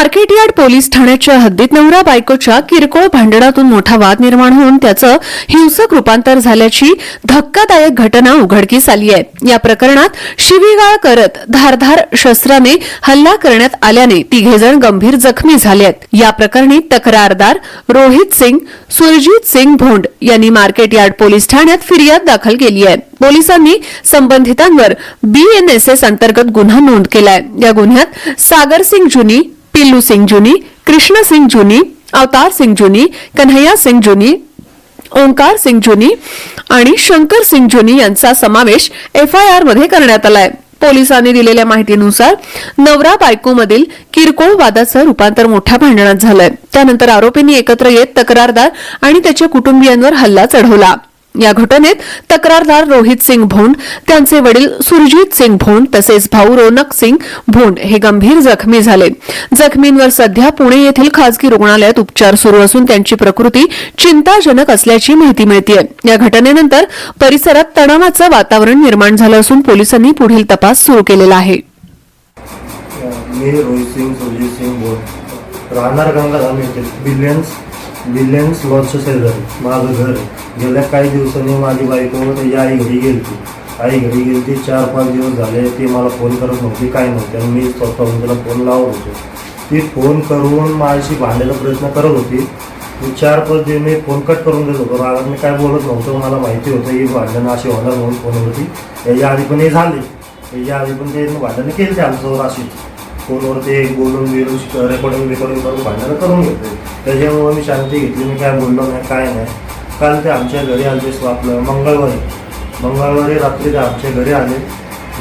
Market yard police ठाण्याच्या हद्दीत नवरा बायकोच्या किरकोळ भांडणातून मोठा वाद निर्माण होऊन त्याचं हिंसक रूपांतर झाल्याची धक्कादायक घटना उघडकीस आली आहे। या प्रकरणात शिवीगाळ करत धारदार शस्त्राने हल्ला करण्यात आल्याने तिघेजण गंभीर जखमी झाले आहेत। या प्रकरणी तक्रारदार रोहित सिंग सुरजीत सिंग भोंड यांनी मार्केटयार्ड पोलीस ठाण्यात फिर्याद दाखल केली आहे। पोलिसांनी संबंधितांवर BNSS अंतर्गत गुन्हा नोंद केलाय। या गुन्ह्यात सागर सिंग जुनी, पिल्लू सिंग जुनी, कृष्ण सिंग जुनी, अवतार सिंग जुनी, कन्हैया सिंग जुनी, ओंकार सिंग जुनी आणि शंकर सिंग जुनी यांचा समावेश FIR मध्ये करण्यात आलाय। पोलिसांनी दिलेल्या माहितीनुसार नवरा बायकोमधील किरकोळ वादाचं रूपांतर मोठ्या भांडणात झालंय। त्यानंतर आरोपींनी एकत्र येत तक्रारदार आणि त्याच्या कुटुंबियांवर हल्ला चढवला। या घटनेत तक्रारदार रोहित सिंग भोंड, त्यांचे वडील सुरजीत सिंग भोंड तसेच भाऊ रोनक सिंग भोंड हे गंभीर जखमी झाले। जखमींवर सध्या पुणे येथील खासगी रुग्णालयात उपचार सुरू असून त्यांची प्रकृती चिंताजनक असल्याची माहिती मिळतेय। या घटनेनंतर परिसरात तणावाचं वातावरण निर्माण झालं असून पोलिसांनी पुढील तपास सुरू केलेला आहे। मी रोहित सिंग सुरजीत सिंग भोंड, राहणार गंगाधाम येथे बिलियन्स लॉजच्या शेजारी माझं घर आहे। गेल्या काही दिवसांनी माझी बायको आई घरी गेली 4-5 दिवस झाले। ती मला फोन करत नव्हती, काय नव्हती आणि मी स्वतःहून तिला फोन लावत होतो। ती फोन करून माझ्याशी भांडायचा प्रयत्न करत होती। मी 4-5 दिवस मी फोन कट करून देत होतो। रागात मी काय बोलत नव्हतं, मला माहिती होतं ही भांडणं अशी होणार म्हणून फोन होती। याच्या आधी पण हे झाले, याच्या आधी पण ते भांडणं केली आमच्यावर अशी फोनवर ते बोलून रेकॉर्डिंग करून भांडणं करून घेतले। त्याच्यामुळे मी शांती घेतली, मी काय बोललो नाही, काय नाही। काल ते आमच्या घरी आले, आपलं मंगळवारी रात्री ते आमच्या घरी आले।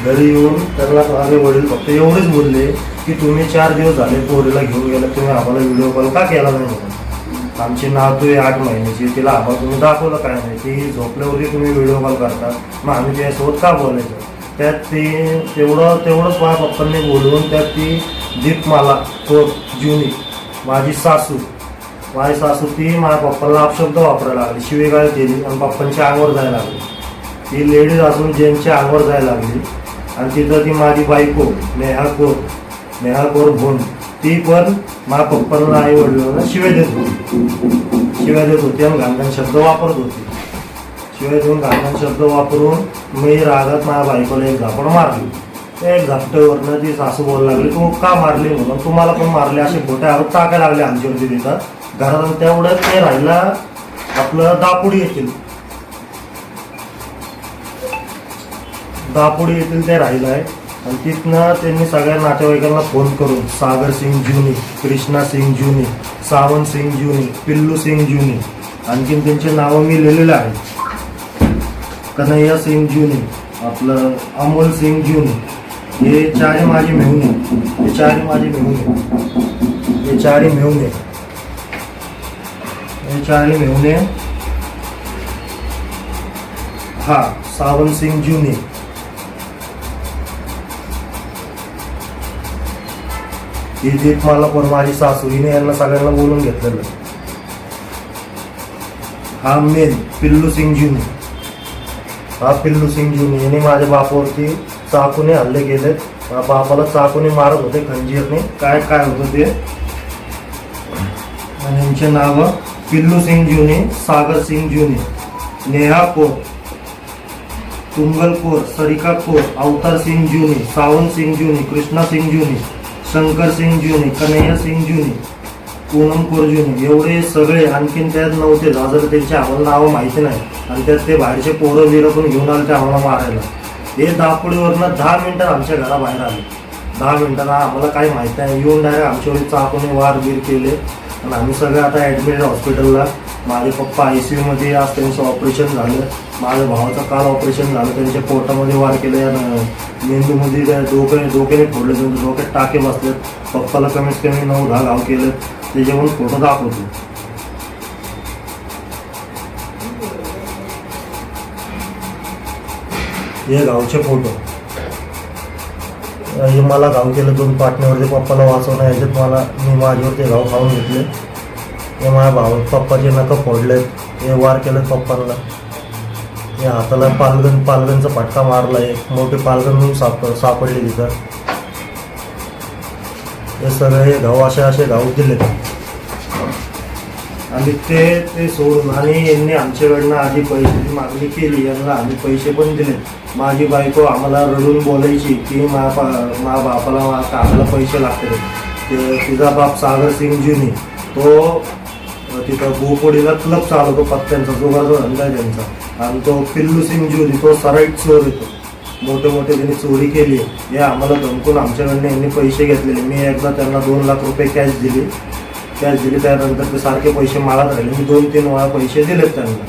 घरी येऊन त्याला माझे वडील फक्त एवढेच बोलले की तुम्ही 4 दिवस झाले पोरीला घेऊन गेला, तुम्ही आम्हाला व्हिडिओ कॉल का केला नाही म्हणून। आमची नातू आहे 8 महिन्याची, तिला आम्हाला तुम्ही दाखवलं काय नाही, ती झोपल्यावरती तुम्ही व्हिडिओ कॉल करता, मग आम्ही त्याच्यासोबत का बोलायचं। त्यात ती तेवढंच माझ्या पप्पांनी बोलवून त्यात ती दीपमाला जुनी माझी सासू ती माझ्या पप्पाला अपशब्द वापरायला लागली, शिवीगाळ केली आणि पप्पांच्या अंगावर जायला लागली। ती लेडीज असून जेंट्सच्या अंगावर जायला लागली आणि तिथं ती माझी बायको नेहा कौर भोंड ती पण माझ्या पप्पांना आई वडिलांना शिव्या देत होती आणि घाणघाण शब्द वापरत होती। शिवाय देऊन घाणघाण शब्द वापरून मी रागात माझ्या बायकोला एक झापड मारली। त्या एक झापट्यावरनं ती सासू बोलायला लागली, तू का मारली म्हणून, तुम्हाला पण मारले, असे खोटे आरोप टाकायला लागले आमच्यावरती तिथं घरात। तेवढं ते राहिला आपलं दापुडी येथील ते राहिलं आहे। आणि तिथनं त्यांनी सगळ्या नातेवाईकांना फोन करून सागर सिंग जुनी, कृष्णा सिंग जुनी, सावंत सिंग जुनी, पिल्लू सिंग जुनी, आणखीन त्यांचे नावं मी लिहिलेले आहेत, कन्हैया सिंग जुनी, आपलं अमोल सिंग जुनी, हे चारही माझे मेहुणे, हा सावंत सिंग जुनी, ही दीपमाला पण माझी सासू, हिने यांना सगळ्यांना बोलून घेतलेलं। हा मेन पिल्लू सिंग जुनी याने माझ्या बापावरती चाकूने हल्ले केले, बापाला चाकूने मारत होते खंजीरने, काय होतं ते। आणि यांचे नाव पिल्लू सिंग जुनी, सागर सिंग जुनी, नेहा कौर, तुंगल कौर, सरिका कौर, अवतार सिंग जुनी, सावंत सिंग जुनी, कृष्णा सिंग जुनी, शंकर सिंग जुनी, कन्हैया सिंग जुनी, पूनम कौर जुनी, एवढे सगळे। आणखीन त्यात नव्हते जर त्यांची आम्हाला नावं माहिती नाही आणि त्यात ते बाहेरचे पोरं बिरं पण घेऊन आले ते आम्हाला मारायला। हे दापोडीवरनं 10 मिनिटात आमच्या घराबाहेर आले, 10 मिनिटांना आम्हाला काही माहिती नाही, येऊन डायरेक्ट आमच्यावर चाकूने वार बीर केले आणि आम्ही सगळे आता ॲडमिट हॉस्पिटलला। माझे पप्पा ICU मध्ये आज त्यांचं ऑपरेशन झालं, माझ्या भावाचं काल ऑपरेशन झालं, त्यांच्या पोटामध्ये वार केले, मेंदूमध्ये डोक्याने फोडले, त्यांच्या डोक्यात टाके बसलेत, पप्पाला कमीत कमी 9-10 घाव केले, त्याच्यावरून फोटो दाखवतो। हे गावचे फोटो, हे मला घाव केलं 2 पाटण्यावरती पप्पाला वाचवणं, याच्यात मी माझ्यावरती घाव खाऊन घेतले। हे माझ्या पप्पाचे नखं फोडलेत, हे वार केलेत पप्पांना, हे हाताला पालगनचा फटका मारला, एक मोठी पालगन सापडली तिथं। हे सगळे घाव असे घाव दिले आणि ते सोडून आणि यांनी आमच्याकडनं आधी पैशाची मागणी केली, यांना आम्ही पैसे पण दिले. माझी बायको आम्हाला रडून बोलायची की मा बापाला कामाला पैसे लागतात. तिचा बाप सागर सिंग जुनी तो तिथं बोपोडीला क्लब चालवतो, पत्त्यांचा जुगारचा धंदा आहे त्यांचा. आणि तो पिल्लू सिंग जुनी तो सराईट चोर येतो, मोठे त्यांनी चोरी केली. हे आम्हाला धमकून आमच्याकडनं यांनी पैसे घेतलेले. मी एकदा त्यांना 2 लाख रुपये कॅश दिली. त्यानंतर ते सारखे पैसे मागत राहिले. मी 2-3 वेळा पैसे दिलेत त्यांना.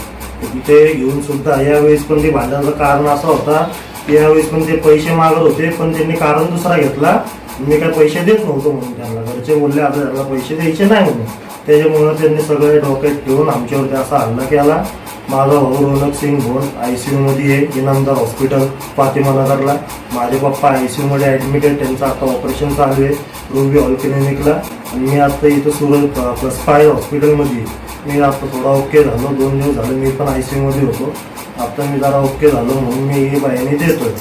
ते घेऊन सुद्धा यावेळेस पण ते भांडणाचं कारण असं होता की यावेळेस पण ते पैसे मागत होते, पण त्यांनी कारण दुसरा घेतला. मी काय पैसे देत नव्हतो म्हणून त्यांना. घरचे बोलले आता त्यांना पैसे द्यायचे नाही म्हणून. त्याच्यामुळं त्यांनी सगळे डोक्यात ठेवून आमच्यावरती असा हल्ला केला. माझा भाऊ रोनक सिंग भोन ICU मध्ये आहे, इनामदार हॉस्पिटल फातिमा नगरला. माझे पप्पा ICU मध्ये ॲडमिट आहेत, त्यांचं आता ऑपरेशन चालू आहे रुबी हॉल क्लिनिकला. आणि मी आता इथं सुरत +5 हॉस्पिटलमध्ये. मी आता थोडा ओके झालो, 2 दिवस झाले मी पण ICU मध्ये होतो. आता मी जरा ओके झालो म्हणून मी ही बाईने देतोय.